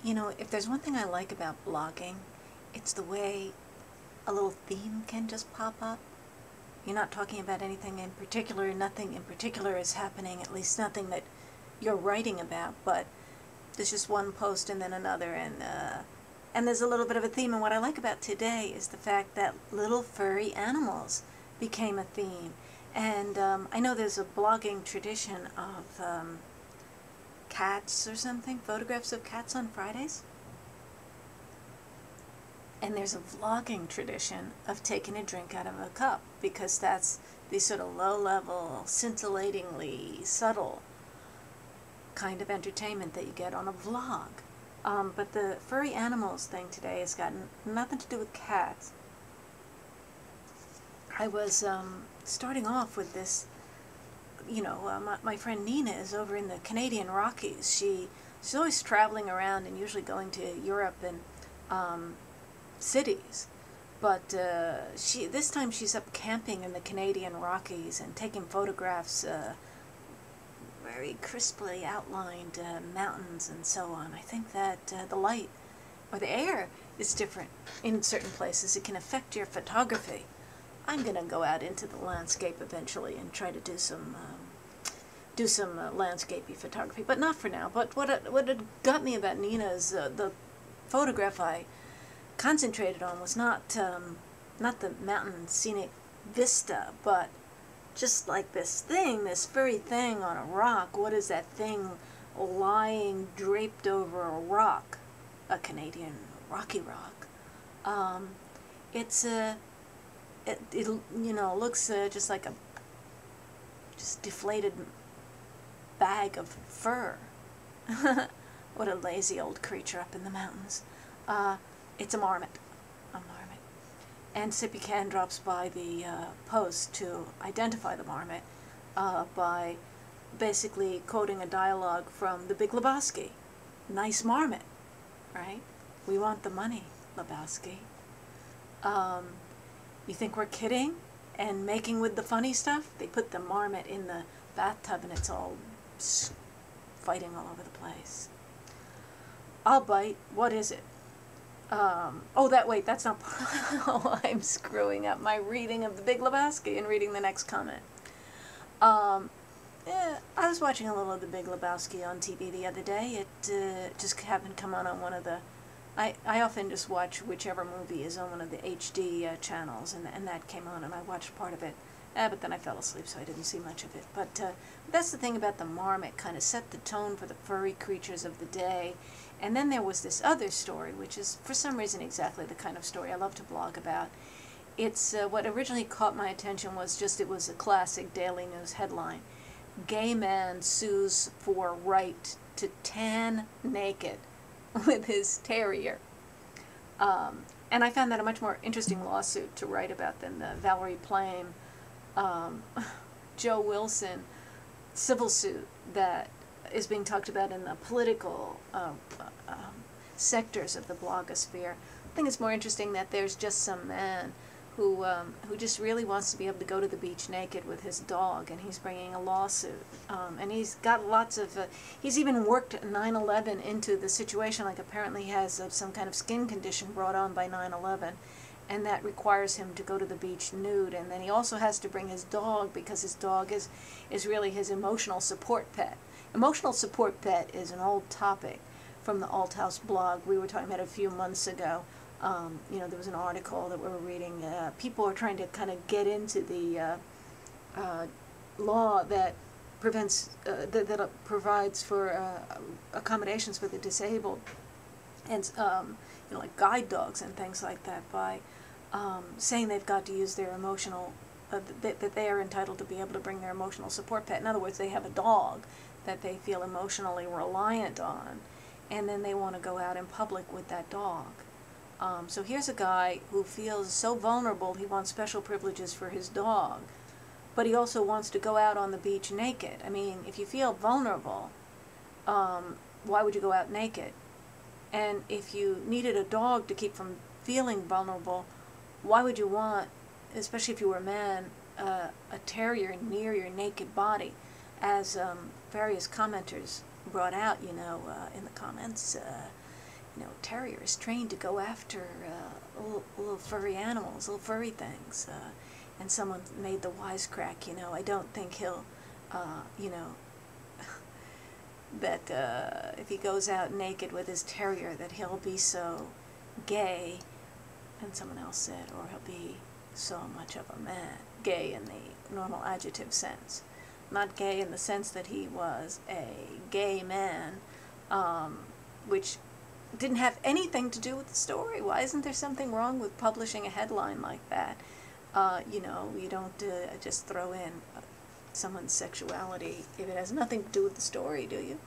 You know, if there's one thing I like about blogging, it's the way a little theme can just pop up. You're not talking about anything in particular, nothing in particular is happening, at least nothing that you're writing about, but there's just one post and then another, and there's a little bit of a theme. And what I like about today is the fact that little furry animals became a theme. And I know there's a blogging tradition of cats or something, photographs of cats on Fridays. And there's a vlogging tradition of taking a drink out of a cup, because that's the sort of low-level, scintillatingly subtle kind of entertainment that you get on a vlog. But the furry animals thing today has got nothing to do with cats. I was starting off with this, you know, my friend Nina is over in the Canadian Rockies. She's always traveling around and usually going to Europe and cities. But this time she's up camping in the Canadian Rockies and taking photographs, very crisply outlined mountains and so on. I think that the light or the air is different in certain places. It can affect your photography. I'm going to go out into the landscape eventually and try to do some landscapey photography, but not for now. But what had got me about Nina is the photograph I concentrated on was not the mountain scenic vista, but just like this furry thing on a rock. What is that thing lying draped over a rock? A Canadian rocky rock. It you know, looks just like a deflated bag of fur. What a lazy old creature up in the mountains. It's a marmot. And Sippy Can drops by the post to identify the marmot by basically quoting a dialogue from The Big Lebowski. Nice marmot, right? We want the money, Lebowski. You think we're kidding and making with the funny stuff? They put the marmot in the bathtub and it's all fighting all over the place. I'll bite. What is it? Wait, that's not, oh, I'm screwing up my reading of The Big Lebowski and reading the next comment. I was watching a little of The Big Lebowski on TV the other day. It just happened to come on one of the, I often just watch whichever movie is on one of the HD channels, and that came on, and I watched part of it. But then I fell asleep, so I didn't see much of it. But that's the thing about the marmot, kind of set the tone for the furry creatures of the day. And then there was this other story, which is, for some reason, exactly the kind of story I love to blog about. It's what originally caught my attention was just, it was a classic Daily News headline. Gay man sues for right to tan naked with his terrier. And I found that a much more interesting lawsuit to write about than the Valerie Plame, Joe Wilson civil suit that is being talked about in the political sectors of the blogosphere. I think it's more interesting that there's just some man who just really wants to be able to go to the beach naked with his dog, and he's bringing a lawsuit. And he's got lots of, he's even worked 9/11 into the situation, like apparently he has some kind of skin condition brought on by 9/11. And that requires him to go to the beach nude, and then he also has to bring his dog because his dog is really his emotional support pet. Emotional support pet is an old topic from the Althouse blog. We were talking about it a few months ago. You know, there was an article that we were reading. People are trying to kind of get into the law that prevents that provides for accommodations for the disabled, and you know, like guide dogs and things like that, by saying they've got to use their emotional, that they are entitled to be able to bring their emotional support pet. In other words, they have a dog that they feel emotionally reliant on, and then they want to go out in public with that dog. So here's a guy who feels so vulnerable he wants special privileges for his dog, but he also wants to go out on the beach naked. I mean, if you feel vulnerable, why would you go out naked? And if you needed a dog to keep from feeling vulnerable, why would you want, especially if you were a man, a terrier near your naked body? As various commenters brought out, you know, in the comments, terrier is trained to go after little furry animals, little furry things. And someone made the wisecrack, I don't think he'll, that if he goes out naked with his terrier that he'll be so gay, and someone else said, or he'll be so much of a man. Gay in the normal adjective sense. Not gay in the sense that he was a gay man, which didn't have anything to do with the story. Why isn't there something wrong with publishing a headline like that? You don't just throw in someone's sexuality if it has nothing to do with the story, do you?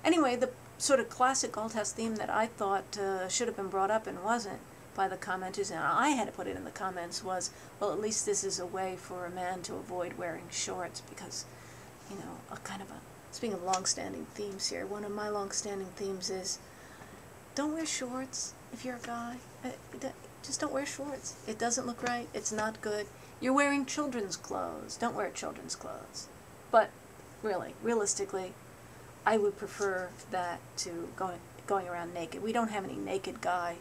Anyway, the sort of classic Althouse theme that I thought should have been brought up and wasn't by the commenters, and I had to put it in the comments, was, well, at least this is a way for a man to avoid wearing shorts, because, speaking of long-standing themes here, one of my long-standing themes is, don't wear shorts if you're a guy. Just don't wear shorts. It doesn't look right. It's not good. You're wearing children's clothes. Don't wear children's clothes. But really, realistically, I would prefer that to going around naked. We don't have any naked guy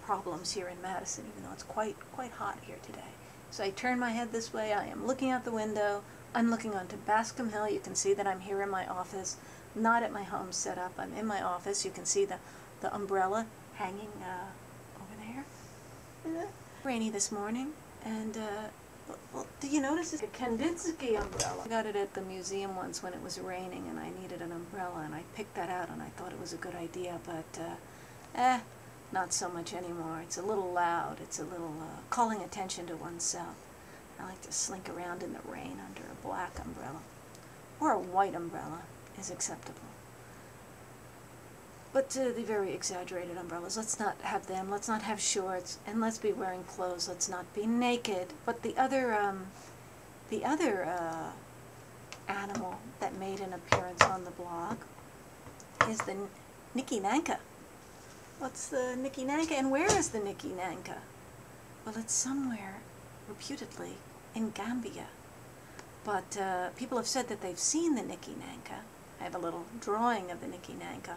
problems here in Madison, even though it's quite hot here today. So I turn my head this way. I am looking out the window. I'm looking onto Bascom Hill. You can see that I'm here in my office, not at my home setup. I'm in my office. You can see the umbrella hanging over there. Rainy this morning, and well, do you notice it's a Kandinsky umbrella? I got it at the museum once when it was raining and I needed an umbrella, and I picked that out and I thought it was a good idea, but not so much anymore. It's a little loud. It's a little calling attention to oneself. I like to slink around in the rain under a black umbrella, or a white umbrella is acceptable. But the very exaggerated umbrellas, let's not have them. Let's not have shorts, and let's be wearing clothes. Let's not be naked. But the other animal that made an appearance on the blog is the Nikki Nanka. What's the Nikki Nanka, and where is the Nikki Nanka? Well, it's somewhere, reputedly, in Gambia. But people have said that they've seen the Nikki Nanka. I have a little drawing of the Nikki Nanka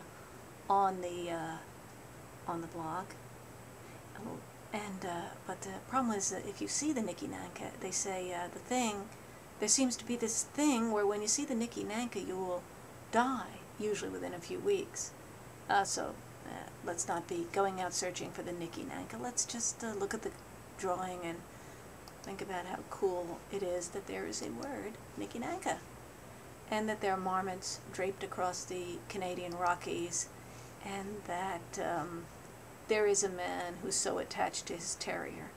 on the blog. But the problem is that if you see the Nikki Nanka, they say there seems to be this thing where when you see the Nikki Nanka, you will die, usually within a few weeks. So let's not be going out searching for the Nikki Nanka. Let's just look at the drawing and think about how cool it is that there is a word, Nikki Nanka, and that there are marmots draped across the Canadian Rockies, and that there is a man who's so attached to his terrier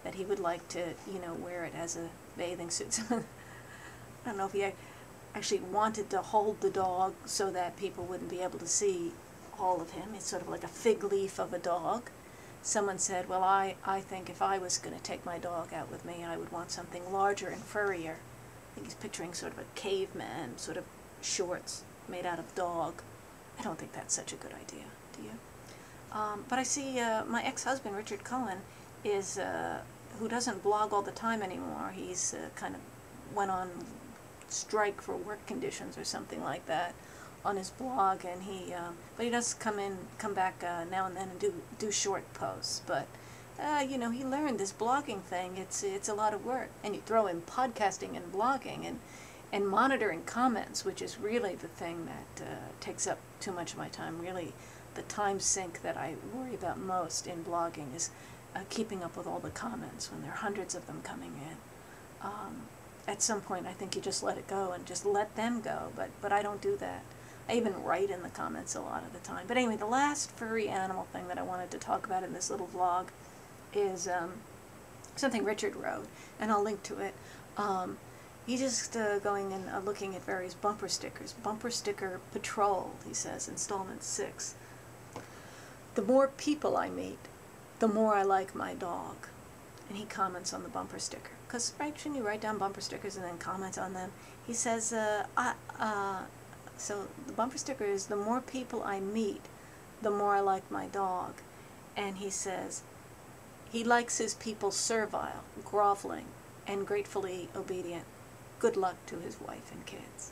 that he would like to, wear it as a bathing suit. I don't know if he actually wanted to hold the dog so that people wouldn't be able to see all of him. It's sort of like a fig leaf of a dog. Someone said, well, I think if I was going to take my dog out with me, I would want something larger and furrier. I think he's picturing sort of a caveman, sort of shorts made out of dog. I don't think that's such a good idea, do you? But I see my ex-husband, Richard Cohen, who doesn't blog all the time anymore. He's kind of went on strike for work conditions or something like that on his blog, and but he does come back now and then and do short posts. But he learned this blogging thing. It's a lot of work, and you throw in podcasting and blogging and monitoring comments, which is really the thing that takes up too much of my time. Really, the time sink that I worry about most in blogging is keeping up with all the comments when there are hundreds of them coming in. At some point, I think you just let it go and just let them go, but I don't do that. I even write in the comments a lot of the time. But anyway, the last furry animal thing that I wanted to talk about in this little vlog is something Richard wrote, and I'll link to it. He's just going and looking at various bumper stickers. Bumper sticker patrol, he says, installment 6. The more people I meet, the more I like my dog. And he comments on the bumper sticker. Because, right, shouldn't you write down bumper stickers and then comment on them? He says, so the bumper sticker is, the more people I meet, the more I like my dog. And he says, he likes his people servile, groveling, and gratefully obedient. Good luck to his wife and kids.